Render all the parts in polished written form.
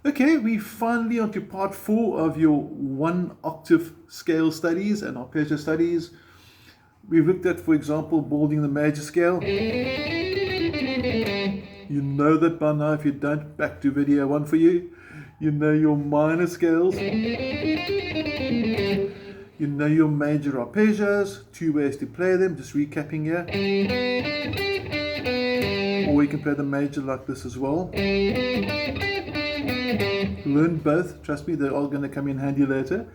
Okay, we finally on to part 4 of your 1-octave scale studies and arpeggio studies. We've looked at, for example, balding the major scale. You know that by now. If you don't, back to video 1 for you. You know your minor scales. You know your major arpeggios, 2 ways to play them, just recapping here. Or you can play the major like this as well. Learn both, trust me, they're all going to come in handy later.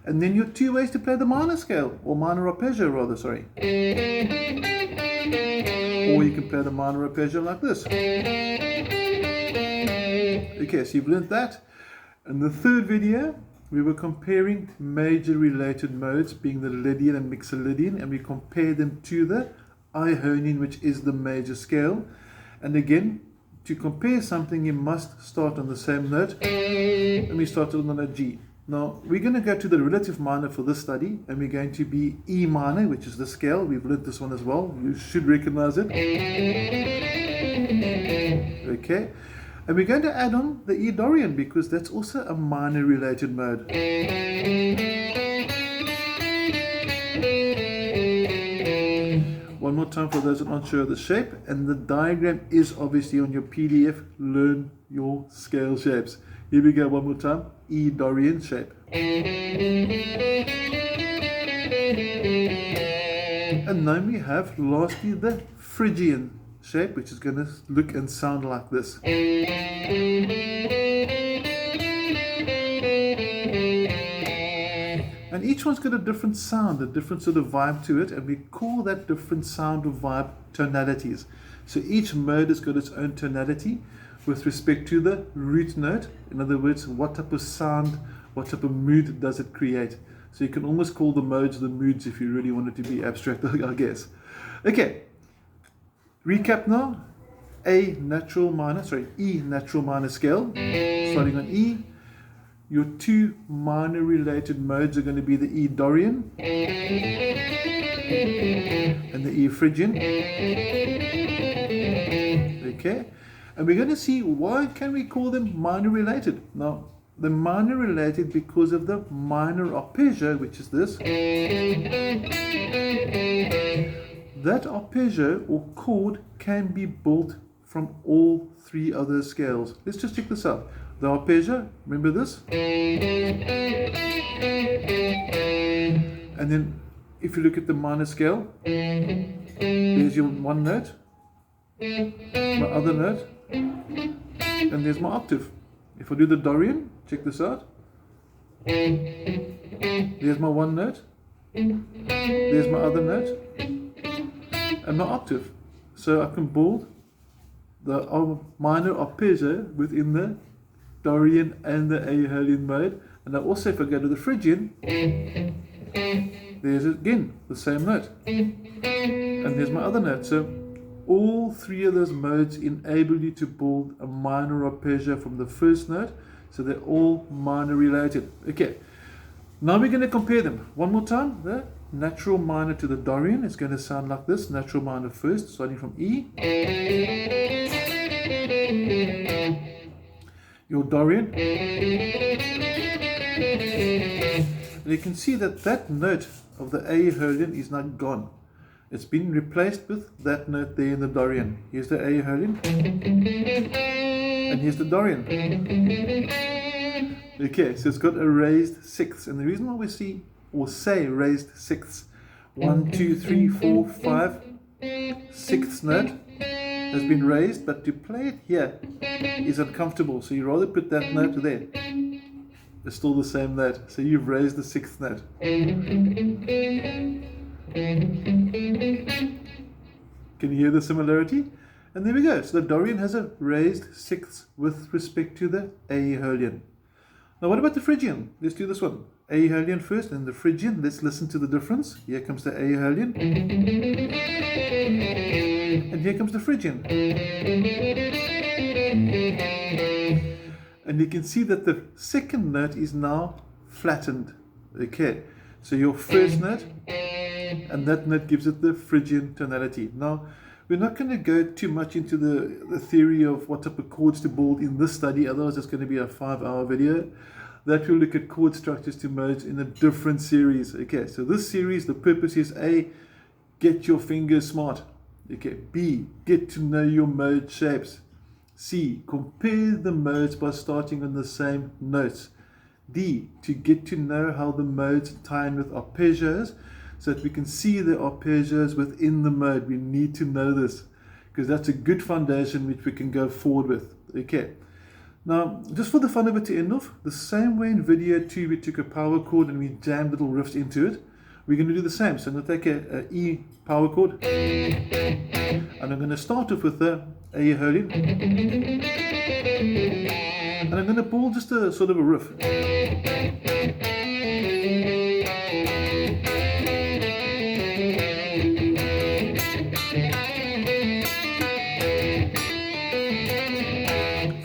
And then your 2 ways to play the minor scale, or minor arpeggio rather, sorry. Or you can play the minor arpeggio like this. Okay, so you've learned that. In the third video, we were comparing major related modes, being the Lydian and Mixolydian, and we compared them to the Aeolian, which is the major scale. And again, to compare something, you must start on the same note. And we started on the note G. Now, we're going to go to the relative minor for this study, and we're going to be E minor, which is the scale. We've learned this one as well. You should recognize it. Okay. And we're going to add on the E Dorian, because that's also a minor related mode. One more time for those that aren't sure of the shape, and the diagram is obviously on your PDF. Learn your scale shapes. Here we go one more time. E Dorian shape. And then we have lastly the Phrygian shape, which is going to look and sound like this. And each one's got a different sound, a different sort of vibe to it, and we call that different sound or vibe tonalities. So each mode has got its own tonality with respect to the root note. In other words, what type of sound, what type of mood does it create. So you can almost call the modes the moods if you really want it to be abstract, I guess. Okay, recap now. E natural minor scale, starting on E. Your 2 minor related modes are going to be the E Dorian and the E Phrygian. Okay, and we're going to see why can we call them minor related. Now, the minor related because of the minor arpeggio, which is this. That arpeggio or chord can be built from all 3 other scales. Let's just check this out. The arpeggio, remember this? And then if you look at the minor scale, there's your 1 note, my other note, and there's my octave. If I do the Dorian, check this out. There's my 1 note, there's my other note, and my octave. So I can build the minor arpeggio within the Dorian and the Aeolian mode. And now also if I go to the Phrygian, there's again the same note, and there's my other note. So all 3 of those modes enable you to build a minor arpeggio from the first note, so they're all minor related. Okay, now we're going to compare them one more time. The natural minor to the Dorian is going to sound like this. Natural minor first, starting from E. Your Dorian, and you can see that that note of the Aeolian is now gone. It's been replaced with that note there in the Dorian. Here's the Aeolian, and here's the Dorian. Okay, so it's got a raised sixths, and the reason why we see or say raised sixths, 1, 2, 3, 4, 5, sixth note has been raised, but to play it here is uncomfortable, so you rather put that note there. It's still the same note, so you've raised the 6th note. Can you hear the similarity? And there we go. So the Dorian has a raised 6th with respect to the Aeolian. Now what about the Phrygian? Let's do this one. Aeolian first and the Phrygian. Let's listen to the difference. Here comes the Aeolian. And here comes the Phrygian. And you can see that the second note is now flattened. Okay, so your first note, and that note gives it the Phrygian tonality. Now, We're not going to go too much into the theory of what type of chords to build in this study, otherwise it's going to be a 5-hour video. That will look at chord structures to modes in a different series. Okay, so this series, the purpose is A, get your fingers smart. Okay, B, get to know your mode shapes. C, compare the modes by starting on the same notes. D, to get to know how the modes tie in with arpeggios, so that we can see the arpeggios within the mode. We need to know this, because that's a good foundation which we can go forward with. Okay. Now, just for the fun of it to end off, the same way in video 2 we took a power chord and we jammed little riffs into it, we're going to do the same. So I'm going to take a E power chord, and I'm going to start off with the Aeolian, and I'm going to pull just a sort of a riff.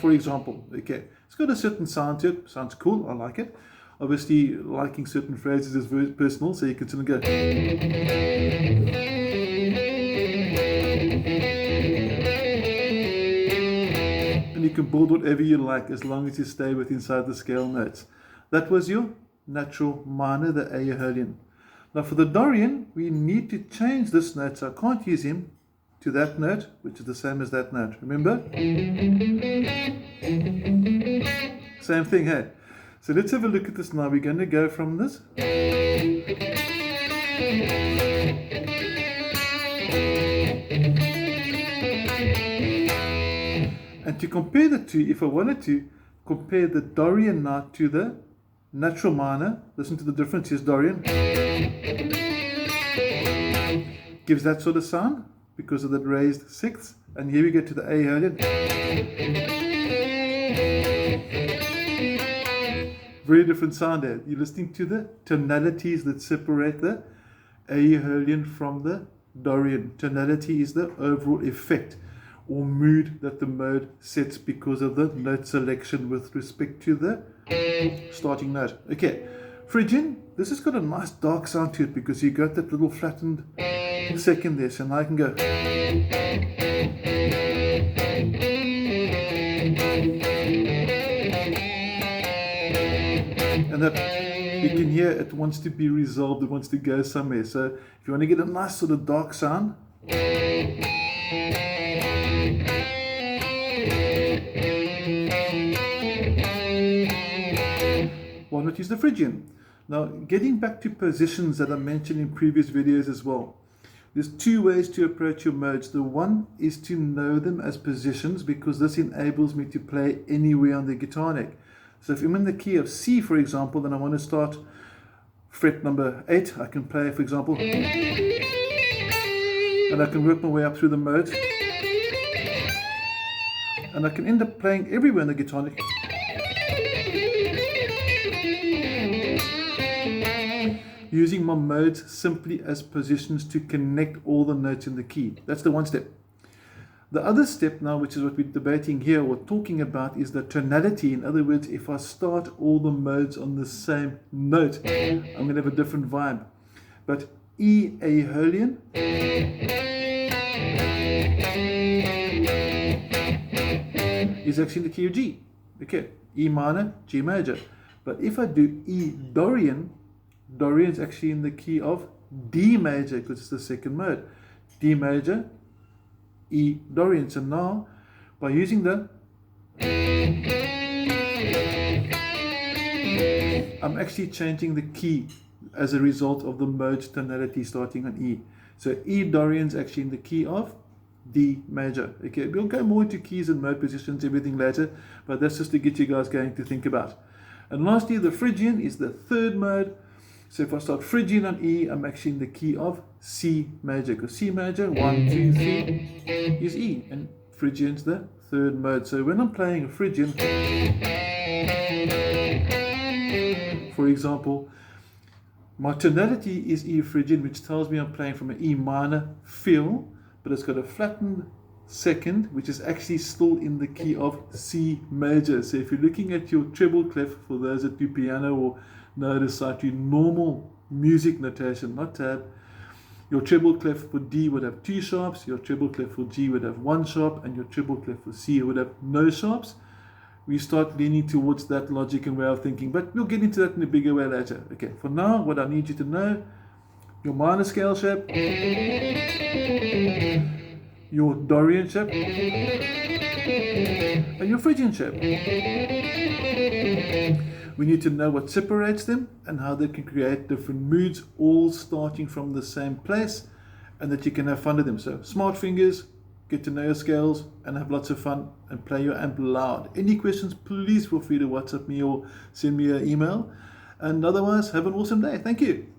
For example, okay, it's got a certain sound to it, sounds cool, I like it. Obviously, liking certain phrases is very personal, so you can sort of go. And you can build whatever you like as long as you stay inside the scale notes. That was your natural minor, the Aeolian. Now for the Dorian, we need to change this note, so I can't use him to that note, which is the same as that note. Remember? Same thing, hey? So let's have a look at this now. We're going to go from this. And to compare the two, if I wanted to compare the Dorian now to the natural minor, listen to the difference. Here's Dorian. Gives that sort of sound because of that raised sixth. And here we get to the Aeolian. Very different sound there. You're listening to the tonalities that separate the Aeolian from the Dorian. Tonality is the overall effect or mood that the mode sets because of the note selection with respect to the starting note. Okay, Phrygian, this has got a nice dark sound to it because you got that little flattened second there. So now I can go. And that you can hear it wants to be resolved, it wants to go somewhere. So if you want to get a nice sort of dark sound, why not use the Phrygian? Now, getting back to positions that I mentioned in previous videos as well. There's two ways to approach your modes. The one is to know them as positions, because this enables me to play anywhere on the guitar neck. So if I'm in the key of C, for example, then I want to start fret number 8. I can play, for example, and I can work my way up through the modes. And I can end up playing everywhere on the guitar neck. Using my modes simply as positions to connect all the notes in the key. That's the one step. The other step now, which is what we're debating here or talking about, is the tonality. In other words, if I start all the modes on the same note, I'm going to have a different vibe. But E Aeolian is actually in the key of G. Okay, E minor, G major. But if I do E Dorian, Dorian is actually in the key of D major because it's the second mode. D major, E Dorian. So now, by using the, I'm actually changing the key as a result of the mode tonality starting on E. So E Dorian is actually in the key of D major. Okay, we'll go more into keys and mode positions, everything later, but that's just to get you guys going to think about. And lastly, the Phrygian is the third mode. So if I start Phrygian on E, I'm actually in the key of C major, because C major, 1, 2, 3 is E, and Phrygian's the third mode. So when I'm playing a Phrygian, for example, my tonality is E Phrygian, which tells me I'm playing from an E minor feel, but it's got a flattened second, which is actually still in the key of C major. So if you're looking at your treble clef, for those that do piano or know the slightly normal music notation, not tab, Your treble clef for D would have 2 sharps, your treble clef for G would have 1 sharp, and your treble clef for C would have no sharps. We start leaning towards that logic and way of thinking, but we'll get into that in a bigger way later. Okay, for now, what I need you to know, your minor scale shape, your Dorian shape, and your Phrygian shape. We need to know what separates them and how they can create different moods, all starting from the same place, and that you can have fun with them. So smart fingers, get to know your scales, and have lots of fun, and play your amp loud. Any questions, please feel free to WhatsApp me or send me an email. And otherwise, have an awesome day. Thank you.